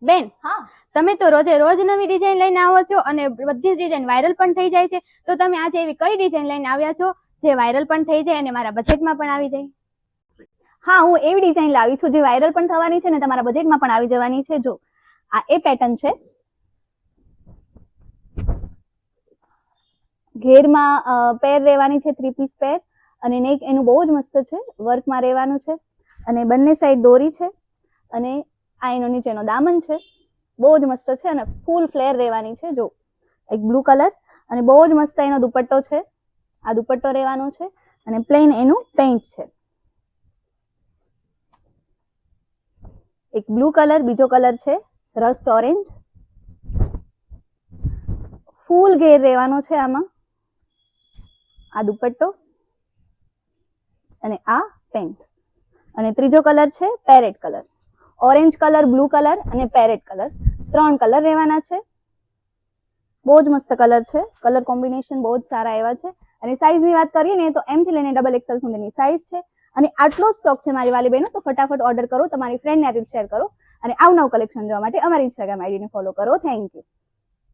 બેન હા તમે તો રોજે રોજ નવી ડિઝાઇન લઈને આવો છો અને બધી જ ડિઝાઇન વાયરલ પણ થઈ જાય છે, તો તમે આજે એવી કઈ ડિઝાઇન લઈને આવ્યા છો જે વાયરલ પણ થઈ જાય અને મારા બજેટમાં પણ આવી જાય? હા, હું એવી ડિઝાઇન લાવી છું જે વાયરલ પણ થવાની છે ને તમારા બજેટમાં પણ આવી જવાની છે. જો આ એ પેટર્ન છે, ઘેરમાં પેર રહેવાની છે, 3 પીસ પેર, અને નેક એનું બહુ જ મસ્ત છે, વર્કમાં રહેવાનું છે, અને બંને સાઈડ દોરી છે, અને આ એનો નીચેનો દામન છે, બહુ જ મસ્ત છે, અને ફૂલ ફ્લેર રહેવાની છે. જો એક બ્લુ કલર, અને બહુ જ મસ્ત એનો દુપટ્ટો છે, આ દુપટ્ટો રહેવાનો છે, અને પ્લેન એનું પેન્ટ છે. એક બ્લુ કલર, બીજો કલર છે રસ્ટ ઓરેન્જ, ફૂલ ઘેર રહેવાનો છે આમાં, આ દુપટ્ટો અને આ પેન્ટ, અને ત્રીજો કલર છે parrot colour, orange colour, blue colour અને પેરેટ કલર, 3 કલર રહેવાના છે. બહુ જ મસ્ત કલર છે, કલર કોમ્બિનેશન બહુ જ સારા એવા છે. અને સાઈઝની વાત કરીએ ને તો M થી લઈને XXL સુધીની સાઈઝ છે, અને આટલો સ્ટોક છે મારી વાલી બહેનો. તો ફટાફટ ઓર્ડર કરો, તમારી ફ્રેન્ડને આ રીલ શેર કરો, અને આવનવ કલેક્શન જોવા માટે અમારી ઇન્સ્ટાગ્રામ આઈડીને ફોલો કરો. Thank you.